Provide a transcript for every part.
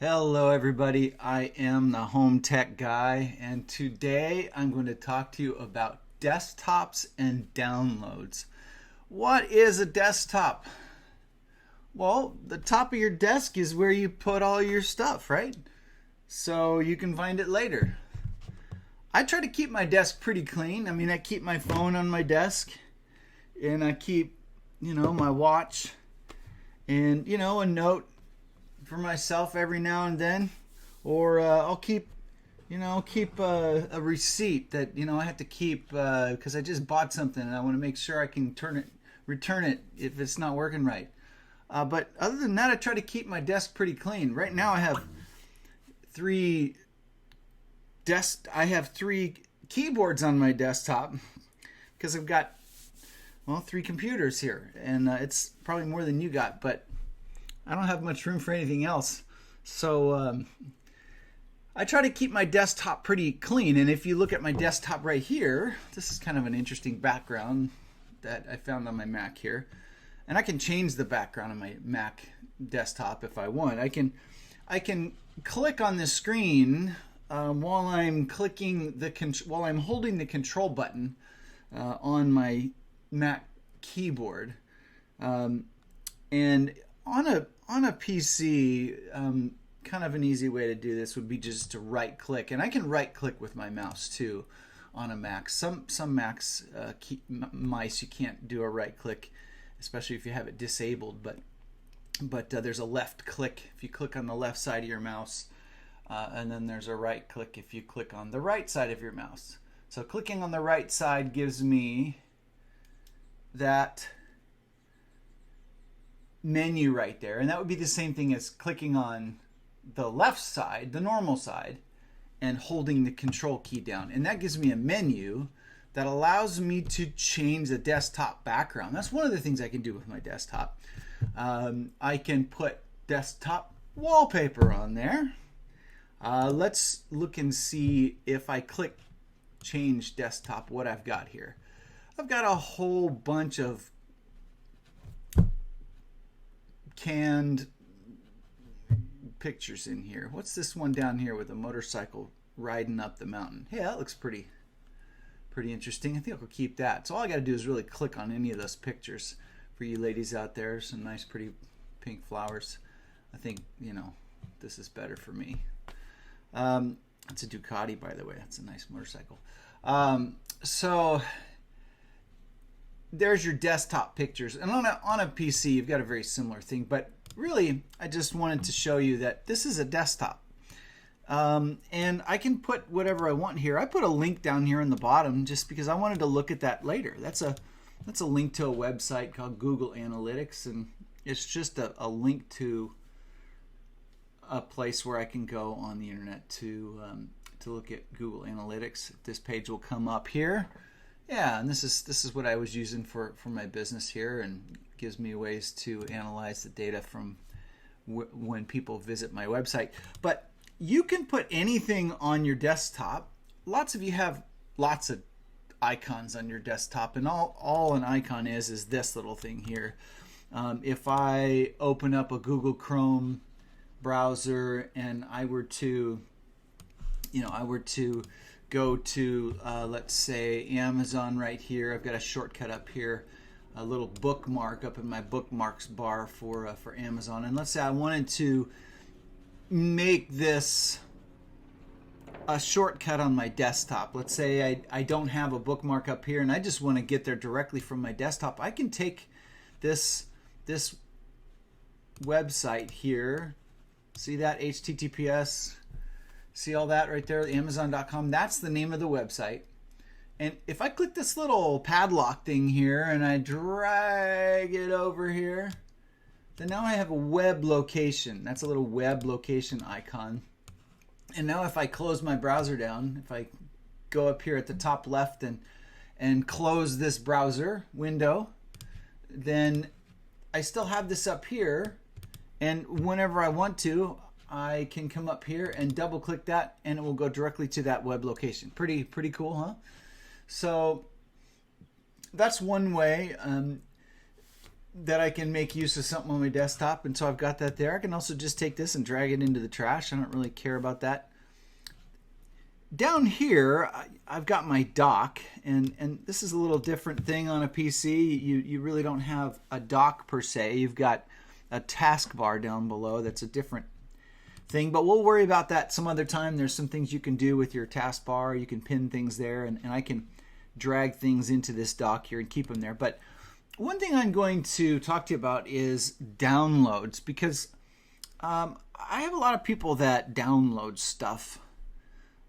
Hello everybody, I am the Home Tech Guy, and today I'm going to talk to you about desktops and downloads. What is a desktop? Well, the top of your desk is where you put all your stuff, right? So you can find it later. I try to keep my desk pretty clean. I keep my phone on my desk, and I keep, my watch, and, a note for myself every now and then, or I'll keep a receipt that I have to keep because I just bought something and I want to make sure I can return it if it's not working right. But other than that, I try to keep my desk pretty clean. Right now, I have three keyboards on my desktop because I've got three computers here, and it's probably more than you got, but I don't have much room for anything else. So I try to keep my desktop pretty clean. And if you look at my desktop right here, this is kind of an interesting background that I found on my Mac here. And I can change the background on my Mac desktop if I want. I can click on the screen while I'm holding the control button on my Mac keyboard. And on a PC, kind of an easy way to do this would be just to right click, and I can right click with my mouse too on a Mac. Some Macs mice you can't do a right click, especially if you have it disabled. But there's a left click if you click on the left side of your mouse, and then there's a right click if you click on the right side of your mouse. So clicking on the right side gives me that menu right there, and that would be the same thing as clicking on the left side, the normal side, and holding the control key down, and that gives me a menu that allows me to change the desktop background. That's one of the things I can do with my desktop. I can put desktop wallpaper on there. Let's look and see if I click change desktop what I've got here. I've got a whole bunch of canned pictures in here. What's this one down here with a motorcycle riding up the mountain? Hey, that looks pretty interesting. I think I'll keep that. So all I got to do is really click on any of those pictures. For you ladies out there, some nice pretty pink flowers. I think this is better for me. It's a Ducati, by the way. That's a nice motorcycle. So there's your desktop pictures, and on a PC you've got a very similar thing, but really I just wanted to show you that this is a desktop, and I can put whatever I want here. I put a link down here in the bottom just because I wanted to look at that later. That's a link to a website called Google Analytics, and it's just a link to a place where I can go on the internet to look at Google Analytics. This page will come up here. Yeah, and this is what I was using for my business here, and gives me ways to analyze the data from when people visit my website. But you can put anything on your desktop. Lots of you have lots of icons on your desktop, and all an icon is this little thing here. If I open up a Google Chrome browser and I were to go to, let's say, Amazon right here. I've got a shortcut up here, a little bookmark up in my bookmarks bar for Amazon. And let's say I wanted to make this a shortcut on my desktop. Let's say I don't have a bookmark up here and I just want to get there directly from my desktop. I can take this website here. See that? HTTPS. See all that right there, Amazon.com. That's the name of the website. And if I click this little padlock thing here and I drag it over here, then now I have a web location. That's a little web location icon. And now if I close my browser down, if I go up here at the top left and close this browser window, then I still have this up here. And whenever I want to, I can come up here and double click that and it will go directly to that web location. Pretty cool, huh? So that's one way. that I can make use of something on my desktop, and so I've got that there. I can also just take this and drag it into the trash. I don't really care about that. Down here, I've got my dock, and this is a little different thing on a PC. You really don't have a dock per se. You've got a taskbar down below that's a different thing, but we'll worry about that some other time. There's some things you can do with your taskbar. You can pin things there, and I can drag things into this dock here and keep them there. But one thing I'm going to talk to you about is downloads, because I have a lot of people that download stuff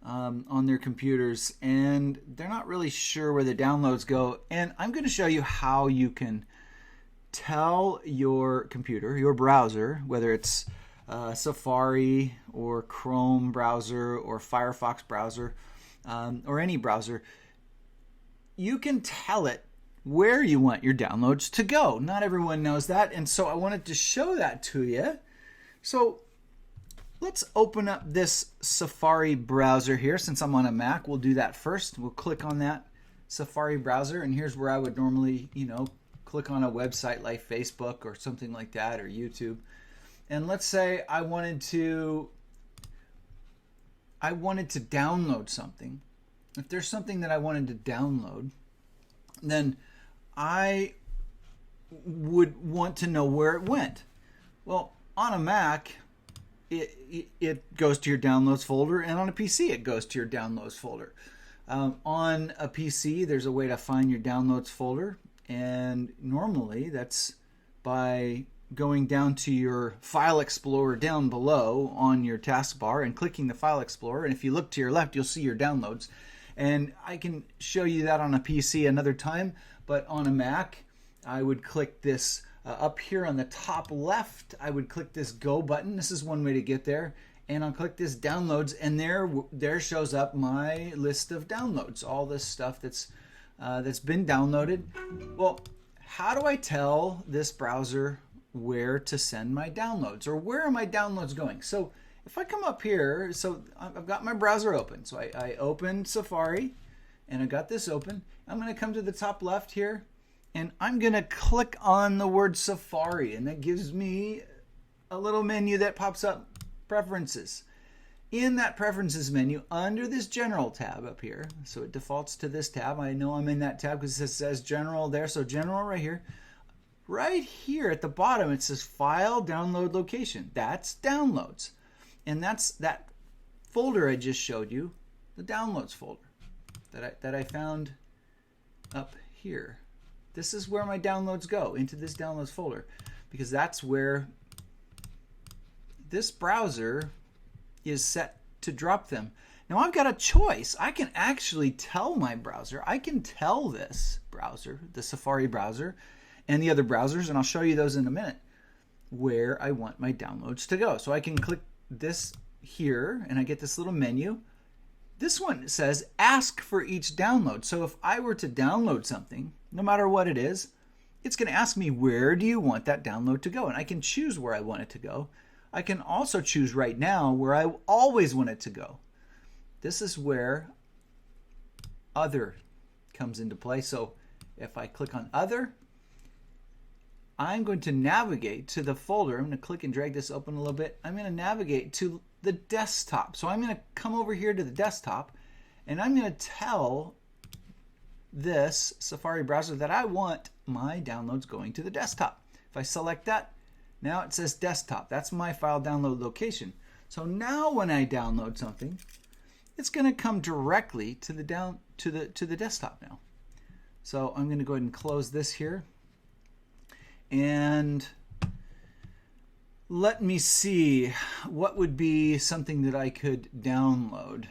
on their computers, and they're not really sure where the downloads go. And I'm going to show you how you can tell your computer, your browser, whether it's Safari or Chrome browser or Firefox browser or any browser, you can tell it where you want your downloads to go. Not everyone knows that, and so I wanted to show that to you. So let's open up this Safari browser here. Since I'm on a Mac, we'll do that first. We'll click on that Safari browser, and here's where I would normally, click on a website like Facebook or something like that, or YouTube. And let's say I wanted to download something. If there's something that I wanted to download, then I would want to know where it went. Well, on a Mac, it goes to your downloads folder, and on a PC, it goes to your downloads folder. On a PC, there's a way to find your downloads folder, and normally that's by going down to your File Explorer down below on your taskbar and clicking the File Explorer, and if you look to your left, you'll see your downloads. And I can show you that on a PC another time, but on a Mac, I would click this up here on the top left. I would click this Go button. This is one way to get there, and I'll click this Downloads, and there shows up my list of downloads, all this stuff that's been downloaded. Well, how do I tell this browser where to send my downloads, or where are my downloads going? So if I come up here, so I've got my browser open. So I opened Safari, and I got this open. I'm going to come to the top left here, and I'm going to click on the word Safari, and that gives me a little menu that pops up, Preferences. In that Preferences menu, under this General tab up here, so it defaults to this tab. I know I'm in that tab because it says General there, so General right here. Right here at the bottom, it says File Download Location. That's Downloads. And that's that folder I just showed you, the Downloads folder that I found up here. This is where my downloads go, into this Downloads folder, because that's where this browser is set to drop them. Now I've got a choice. I can actually tell my browser, I can tell this browser, the Safari browser, and the other browsers, and I'll show you those in a minute, where I want my downloads to go. So I can click this here, and I get this little menu. This one says ask for each download. So if I were to download something, no matter what it is, it's going to ask me, where do you want that download to go? And I can choose where I want it to go. I can also choose right now where I always want it to go. This is where Other comes into play. So if I click on Other, I'm going to navigate to the folder. I'm going to click and drag this open a little bit. I'm going to navigate to the desktop. So I'm going to come over here to the desktop, and I'm going to tell this Safari browser that I want my downloads going to the desktop. If I select that, now it says desktop. That's my file download location. So now when I download something, it's going to come directly to the desktop now. So I'm going to go ahead and close this here. And let me see what would be something that I could download.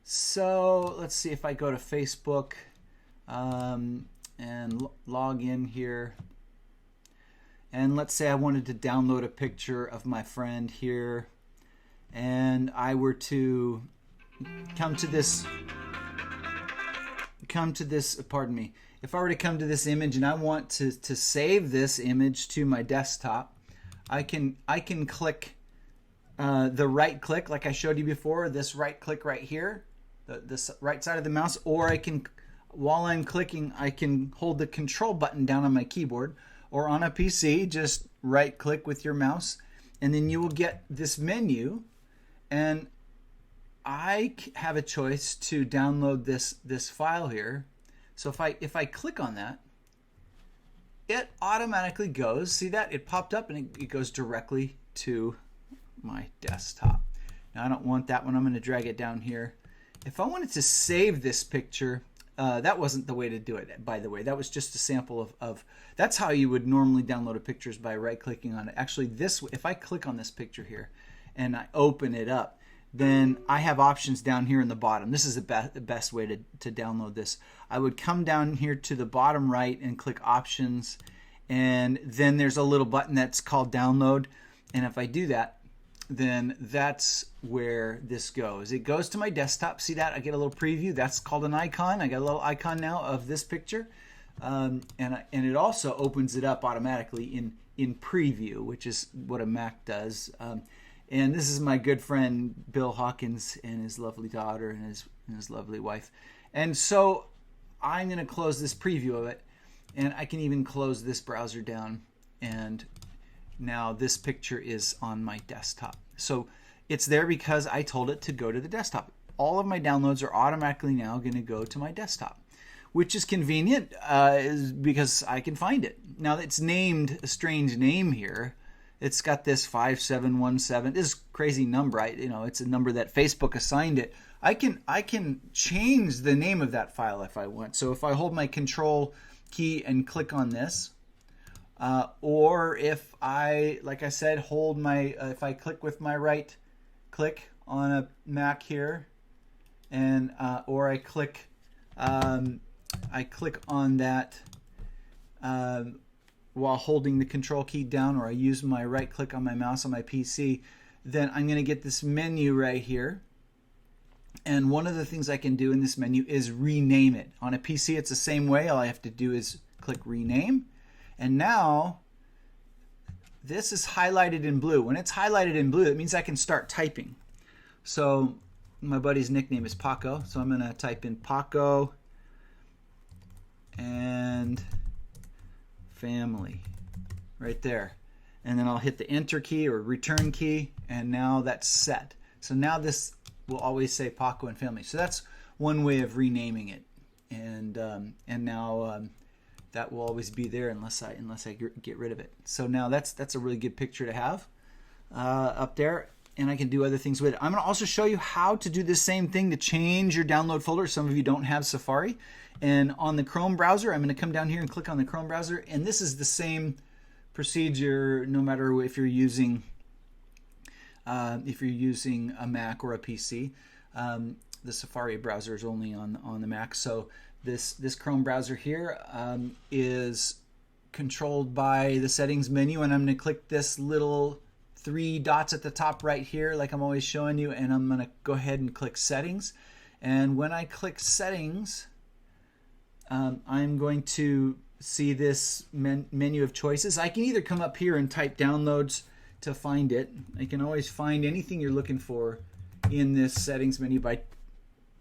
So let's see if I go to Facebook and log in here. And let's say I wanted to download a picture of my friend here, and I were to come to this, pardon me. If I were to come to this image and I want to save this image to my desktop, I can click the right click like I showed you before, this right click right here, this right side of the mouse, or I can while I'm clicking, I can hold the control button down on my keyboard, or on a PC, just right click with your mouse, and then you will get this menu, and I have a choice to download this file here. So if I click on that, it automatically goes, see that? It popped up and it goes directly to my desktop. Now I don't want that one. I'm going to drag it down here. If I wanted to save this picture, that wasn't the way to do it, by the way. That was just a sample of that's how you would normally download a picture, is by right clicking on it. Actually, if I click on this picture here and I open it up, then I have options down here in the bottom. This is the best way to download this. I would come down here to the bottom right and click options, and then there's a little button that's called download, and if I do that, then that's where this goes. It goes to my desktop. See that? I get a little preview. That's called an icon. I got a little icon now of this picture, and it also opens it up automatically in preview, which is what a Mac does. And this is my good friend Bill Hawkins and his lovely daughter and his lovely wife. And so I'm going to close this preview of it, and I can even close this browser down, and now this picture is on my desktop. So it's there because I told it to go to the desktop. All of my downloads are automatically now going to go to my desktop, which is convenient because I can find it. Now it's named a strange name here. It's got this 5717, this crazy number. It's a number that Facebook assigned it. I can change the name of that file if I want. So if I hold my control key and click on this, or if I, like I said, hold my, if I click with my right click on a Mac here, and or I click on that while holding the control key down, or I use my right click on my mouse on my PC, then I'm going to get this menu right here. And one of the things I can do in this menu is rename it. On a PC, it's the same way. All I have to do is click rename. And now this is highlighted in blue. When it's highlighted in blue, it means I can start typing. So my buddy's nickname is Paco. So I'm going to type in Paco and family right there, and then I'll hit the enter key or return key, and now that's set. So now this will always say Paco and family. So that's one way of renaming it, and now that will always be there unless I get rid of it. So now that's a really good picture to have up there, and I can do other things with it. I'm going to also show you how to do the same thing to change your download folder. Some of you don't have Safari. And on the Chrome browser, I'm going to come down here and click on the Chrome browser. And this is the same procedure no matter if you're using a Mac or a PC. The Safari browser is only on the Mac. So this Chrome browser here is controlled by the settings menu. And I'm going to click this little 3 dots at the top right here, like I'm always showing you. And I'm going to go ahead and click settings. And when I click settings, I'm going to see this menu of choices. I can either come up here and type downloads to find it. I can always find anything you're looking for in this settings menu by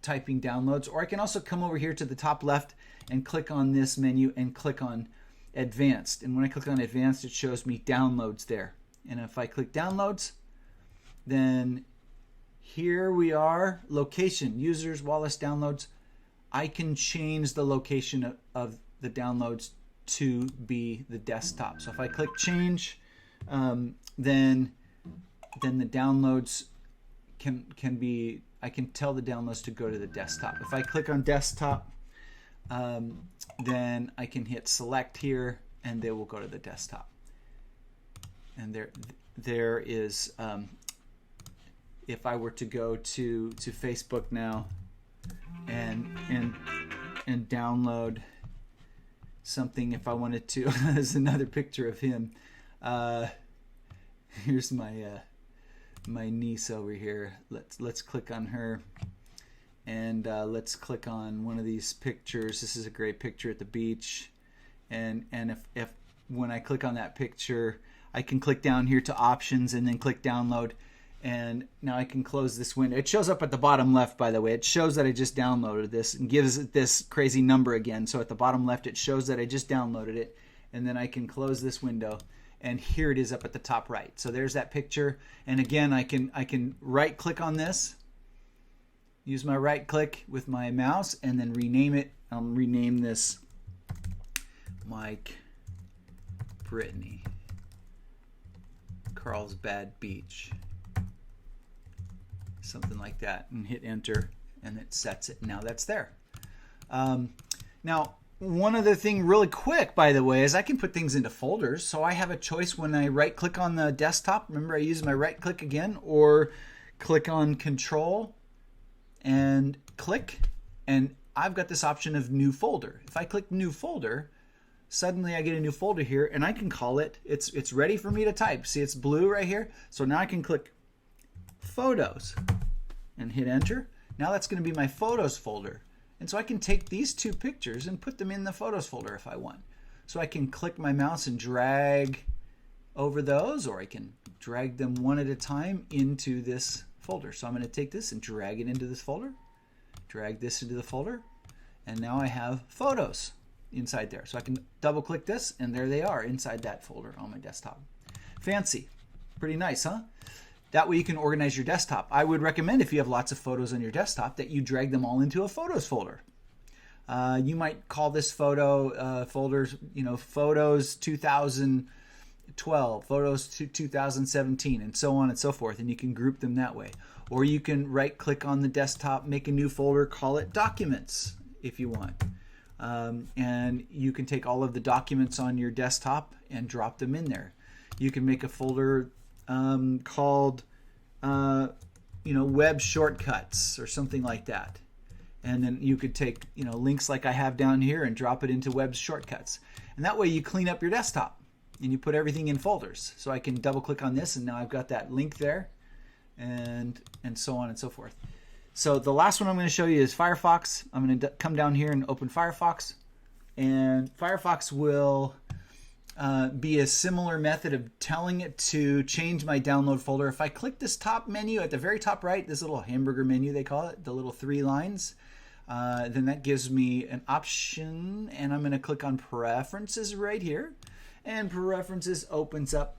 typing downloads, or I can also come over here to the top left and click on this menu and click on advanced. And when I click on advanced, it shows me downloads there. And if I click downloads, then here we are, location, users, Wallace downloads. I can change the location of the downloads to be the desktop. So if I click change, then the downloads can be, I can tell the downloads to go to the desktop. If I click on desktop, then I can hit select here, and they will go to the desktop. And there is, if I were to go to Facebook now, and download something, if I wanted to. There's another picture of him. Here's my niece over here. Let's click on her, and let's click on one of these pictures. This is a great picture at the beach, and if when I click on that picture, I can click down here to options and then click download, And now I can close this window. It shows up at the bottom left, by the way. It shows that I just downloaded this and gives it this crazy number again. So at the bottom left, it shows that I just downloaded it. And then I can close this window, and here it is up at the top right. So there's that picture. And again, I can right click on this, use my right click with my mouse, and then rename it. I'll rename this Mike Brittany Carlsbad Beach, something like that, and hit enter, and it sets it. Now that's there. Now, one other thing really quick, by the way, is I can put things into folders. So I have a choice when I right click on the desktop. Remember, I use my right click again, or click on Control and click, and I've got this option of new folder. If I click new folder, suddenly I get a new folder here, and I can call it, it's ready for me to type. See, it's blue right here. So now I can click Photos and hit enter. Now that's going to be my Photos folder. And so I can take these two pictures and put them in the Photos folder if I want. So I can click my mouse and drag over those, or I can drag them one at a time into this folder. So I'm going to take this and drag it into this folder, drag this into the folder, and now I have Photos inside there. So I can double click this, and there they are inside that folder on my desktop. Fancy. Pretty nice, huh? That way you can organize your desktop. I would recommend, if you have lots of photos on your desktop, that you drag them all into a Photos folder. You might call this photo folders, Photos 2012, Photos 2017, and so on and so forth, and you can group them that way. Or you can right click on the desktop, make a new folder, call it Documents if you want. And you can take all of the documents on your desktop and drop them in there. You can make a folder called web shortcuts or something like that, and then you could take links like I have down here and drop it into web shortcuts, and that way you clean up your desktop and you put everything in folders. So I can double click on this, and now I've got that link there, and so on and so forth. So the last one I'm going to show you is Firefox. I'm going to come down here and open Firefox, and Firefox will be a similar method of telling it to change my download folder. If I click this top menu at the very top right, this little hamburger menu they call it, the little 3 lines, then that gives me an option, and I'm going to click on Preferences right here, and Preferences opens up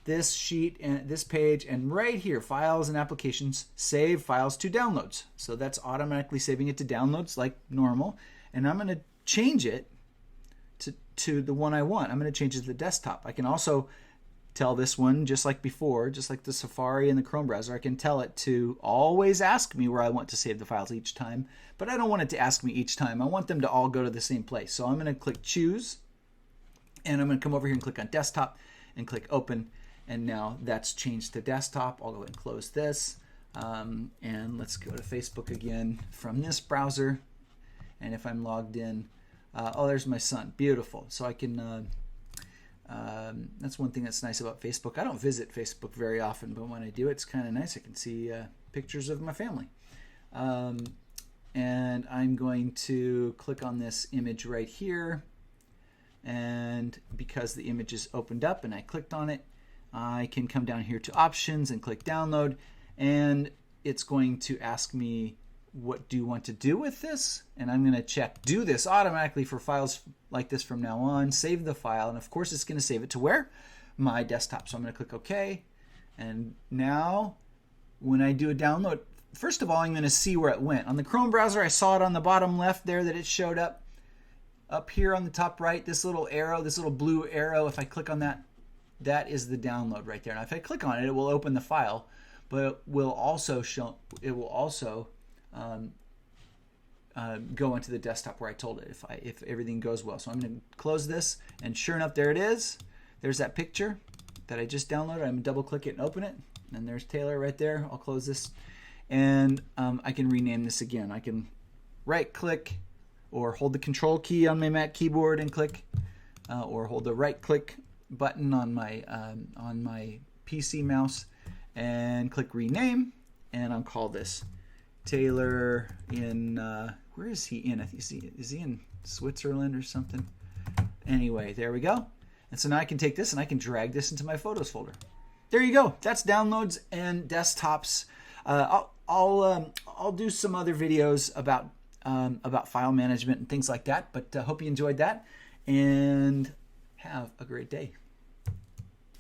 this sheet and this page, and right here, Files and Applications, Save Files to Downloads. So that's automatically saving it to downloads like normal, and I'm going to change it to the one I want. I'm going to change it to the desktop. I can also tell this one, just like before, just like the Safari and the Chrome browser, I can tell it to always ask me where I want to save the files each time, but I don't want it to ask me each time. I want them to all go to the same place. So I'm going to click Choose, and I'm going to come over here and click on Desktop and click Open, and now that's changed to desktop. I'll go ahead and close this, and let's go to Facebook again from this browser, and if I'm logged in, there's my son. Beautiful. So I can, that's one thing that's nice about Facebook. I don't visit Facebook very often, but when I do, it's kind of nice. I can see pictures of my family. And I'm going to click on this image right here. And because the image is opened up and I clicked on it, I can come down here to Options and click Download. And it's going to ask me, what do you want to do with this? And I'm going to check do this automatically for files like this from now on. Save the file, and of course it's going to save it to where? My desktop. So I'm going to click OK, and now when I do a download, first of all I'm going to see where it went. On the Chrome browser, I saw it on the bottom left there that it showed up here on the top right, this little arrow, this little blue arrow. If I click on that, that is the download right there. Now if I click on it, it will open the file, but it will also go into the desktop where I told it if everything goes well. So I'm going to close this, and sure enough, there it is. There's that picture that I just downloaded. I'm going to double click it and open it, and there's Taylor right there. I'll close this, and I can rename this again. I can right click or hold the Control key on my Mac keyboard and click, or hold the right click button on my PC mouse and click rename, and I'll call this Taylor in, where is he in? I think is he in Switzerland or something? Anyway, there we go. And so now I can take this and I can drag this into my Photos folder. there you go. That's downloads and desktops. I'll do some other videos about file management and things like that. But hope you enjoyed that, and have a great day.